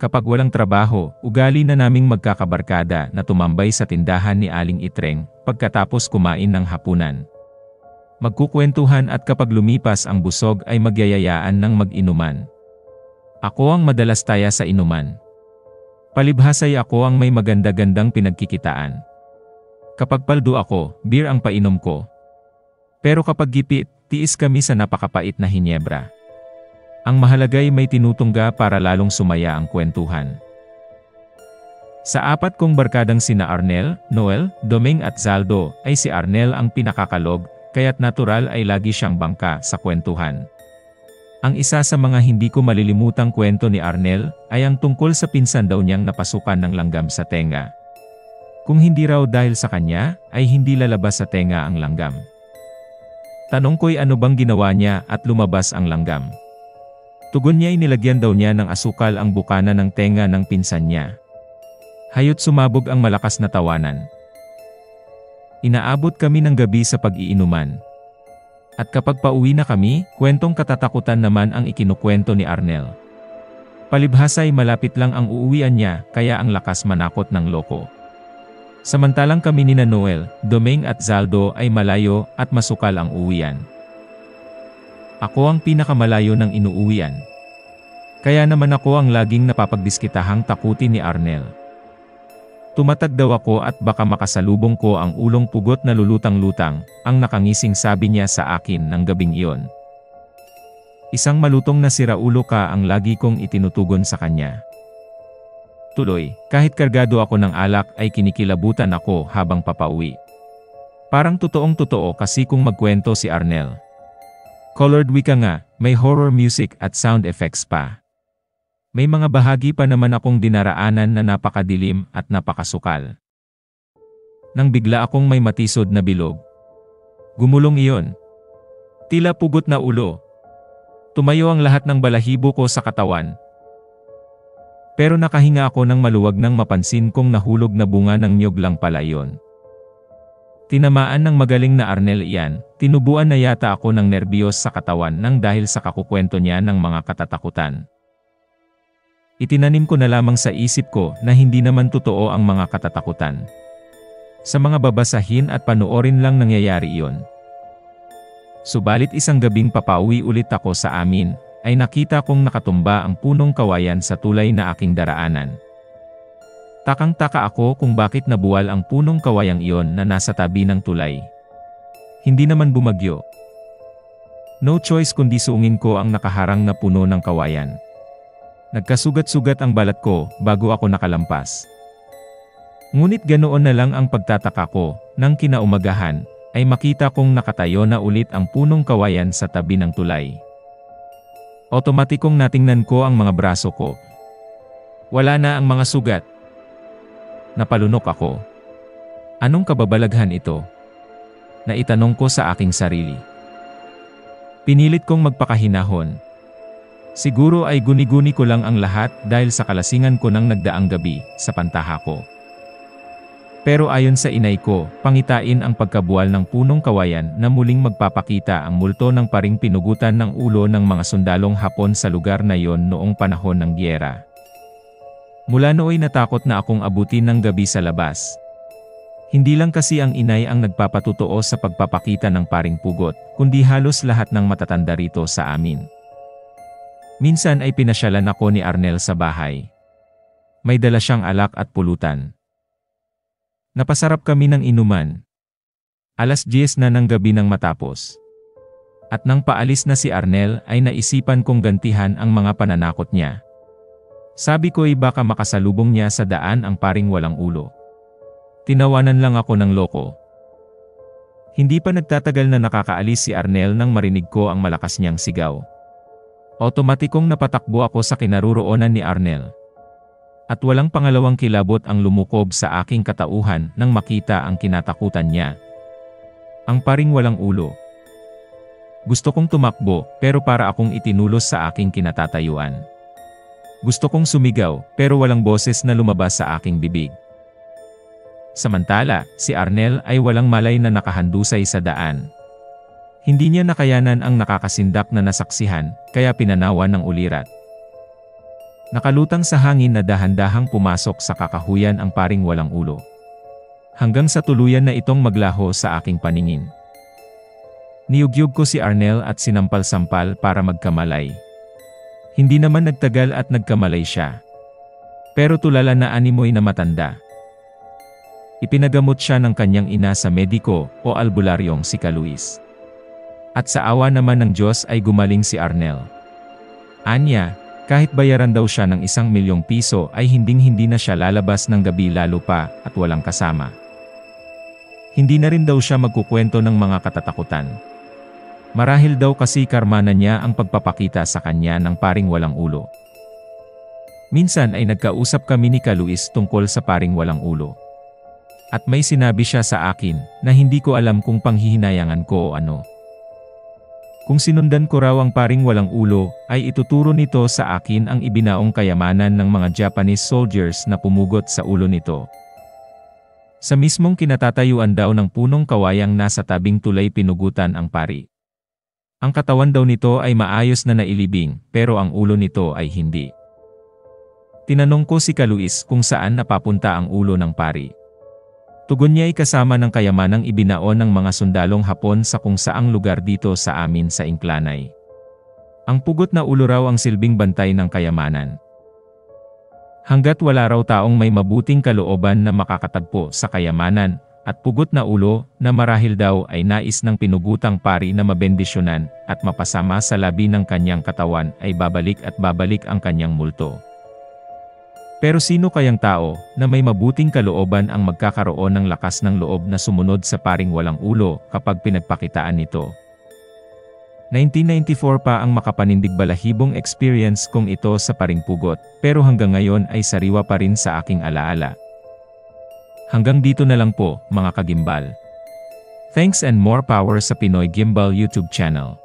Kapag walang trabaho, ugali na naming magkakabarkada na tumambay sa tindahan ni Aling Itreng pagkatapos kumain ng hapunan. Magkukwentuhan at kapag lumipas ang busog ay magyayayaan ng mag-inuman. Ako ang madalas taya sa inuman. Palibhasay ako ang may maganda-gandang pinagkikitaan. Kapag paldo ako, beer ang painom ko. Pero kapag gipit, tiis kami sa napakapait na hinyebra. Ang mahalagay may tinutungga para lalong sumaya ang kwentuhan. Sa apat kong barkadang sina Arnel, Noel, Doming at Zaldo, ay si Arnel ang pinakakalog, kaya't natural ay lagi siyang bangka sa kwentuhan. Ang isa sa mga hindi ko malilimutang kwento ni Arnel, ay ang tungkol sa pinsan daw niyang napasukan ng langgam sa tenga. Kung hindi raw dahil sa kanya, ay hindi lalabas sa tenga ang langgam. Tanong ko'y ano bang ginawa niya at lumabas ang langgam. Tugon niya ay nilagyan daw niya ng asukal ang bukana ng tenga ng pinsan niya. Hayot sumabog ang malakas na tawanan. Inaabot kami ng gabi sa pag-iinuman. At kapag pauwi na kami, kwentong katatakutan naman ang ikinukwento ni Arnel. Palibhasay malapit lang ang uuwian niya, kaya ang lakas manakot ng loko. Samantalang kami nina Noel, Doming at Zaldo ay malayo at masukal ang uwian. Ako ang pinakamalayo ng inuuwian. Kaya naman ako ang laging napapagdiskitahang takutin ni Arnel. Tumatag daw ako at baka makasalubong ko ang ulong pugot na lulutang-lutang, ang nakangising sabi niya sa akin ng gabing iyon. Isang malutong na siraulo ka ang lagi kong itinutugon sa kanya. Tuloy, kahit kargado ako ng alak ay kinikilabutan ako habang papauwi. Parang totoong-totoo kasi kung magkwento si Arnel. Colored wika nga, may horror music at sound effects pa. May mga bahagi pa naman akong dinaraanan na napakadilim at napakasukal. Nang bigla akong may matisod na bilog. Gumulong iyon. Tila pugot na ulo. Tumayo ang lahat ng balahibo ko sa katawan. Pero nakahinga ako ng maluwag nang mapansin kong nahulog na bunga ng niyog lang pala iyon. Tinamaan ng magaling na Arnel iyan, tinubuan na yata ako ng nerbiyos sa katawan nang dahil sa kakukwento niya ng mga katatakutan. Itinanim ko na lamang sa isip ko na hindi naman totoo ang mga katatakutan. Sa mga babasahin at panoorin lang nangyayari iyon. Subalit isang gabing papauwi ulit ako sa amin, ay nakita kong nakatumba ang punong kawayan sa tulay na aking daraanan. Takang-taka ako kung bakit nabuwal ang punong kawayang iyon na nasa tabi ng tulay. Hindi naman bumagyo. No choice kundi suungin ko ang nakaharang na puno ng kawayan. Nagkasugat-sugat ang balat ko bago ako nakalampas. Ngunit ganoon na lang ang pagtataka ko, nang kinaumagahan, ay makita kong nakatayo na ulit ang punong kawayan sa tabi ng tulay. Otomatikong natingnan ko ang mga braso ko. Wala na ang mga sugat. Napalunok ako. Anong kababalaghan ito? Naitanong ko sa aking sarili. Pinilit kong magpakahinahon. Siguro ay guni-guni ko lang ang lahat dahil sa kalasingan ko ng nagdaang gabi sa pantaha ko. Pero ayon sa inay ko, pangitain ang pagkabuwal ng punong kawayan na muling magpapakita ang multo ng paring pinugutan ng ulo ng mga sundalong Hapon sa lugar na yon noong panahon ng giyera. Mula nooy natakot na akong abutin ng gabi sa labas. Hindi lang kasi ang inay ang nagpapatutuo sa pagpapakita ng paring pugot, kundi halos lahat ng matatanda rito sa amin. Minsan ay pinasyalan ako ni Arnel sa bahay. May dala siyang alak at pulutan. Napasarap kami ng inuman. 10:00 na ng gabi nang matapos. At nang paalis na si Arnel ay naisipan kong gantihan ang mga pananakot niya. Sabi ko'y baka makasalubong niya sa daan ang paring walang ulo. Tinawanan lang ako ng loko. Hindi pa nagtatagal na nakakaalis si Arnel nang marinig ko ang malakas niyang sigaw. Otomatikong napatakbo ako sa kinaroroonan ni Arnel. At walang pangalawang kilabot ang lumukob sa aking katauhan nang makita ang kinatakutan niya. Ang paring walang ulo. Gusto kong tumakbo pero para akong itinulos sa aking kinatatayuan. Gusto kong sumigaw, pero walang boses na lumabas sa aking bibig. Samantala, si Arnel ay walang malay na nakahandusay sa daan. Hindi niya nakayanan ang nakakasindak na nasaksihan, kaya pinanawan ng ulirat. Nakalutang sa hangin na dahan-dahang pumasok sa kakahuyan ang paring walang ulo. Hanggang sa tuluyan na itong maglaho sa aking paningin. Niyugyug ko si Arnel at sinampal-sampal para magkamalay. Hindi naman nagtagal at nagkamalay siya. Pero tulala na animoy na matanda. Ipinagamot siya ng kanyang ina sa mediko o albularyong si Luis. At sa awa naman ng Diyos ay gumaling si Arnel. Anya, kahit bayaran daw siya ng 1,000,000 piso ay hinding-hindi na siya lalabas ng gabi lalo pa at walang kasama. Hindi na rin daw siya magkukwento ng mga katatakutan. Marahil daw kasi karma na niya ang pagpapakita sa kanya ng paring walang ulo. Minsan ay nagkausap kami ni Luis tungkol sa paring walang ulo. At may sinabi siya sa akin na hindi ko alam kung panghihinayangan ko o ano. Kung sinundan ko raw ang paring walang ulo, ay ituturo nito sa akin ang ibinaong kayamanan ng mga Japanese soldiers na pumugot sa ulo nito. Sa mismong kinatatayuan daw ng punong kawayang nasa tabing tulay pinugutan ang pari. Ang katawan daw nito ay maayos na nailibing, pero ang ulo nito ay hindi. Tinanong ko si Luis kung saan napapunta ang ulo ng pari. Tugon niya ay kasama ng kayamanang ibinaon ng mga sundalong Hapon sa kung saang lugar dito sa amin sa Inclanay. Ang pugot na ulo raw ang silbing bantay ng kayamanan. Hanggat wala raw taong may mabuting kalooban na makakatagpo sa kayamanan at pugot na ulo na marahil daw ay nais ng pinugutang pari na mabendisyonan at mapasama sa labi ng kanyang katawan ay babalik at babalik ang kanyang multo. Pero sino kayang tao na may mabuting kalooban ang magkakaroon ng lakas ng loob na sumunod sa paring walang ulo kapag pinagpakitaan nito? 1994 pa ang makapanindig balahibong experience kong ito sa paring pugot, pero hanggang ngayon ay sariwa pa rin sa aking alaala. Hanggang dito na lang po, mga kagimbal. Thanks and more power sa Pinoy Gimbal YouTube channel.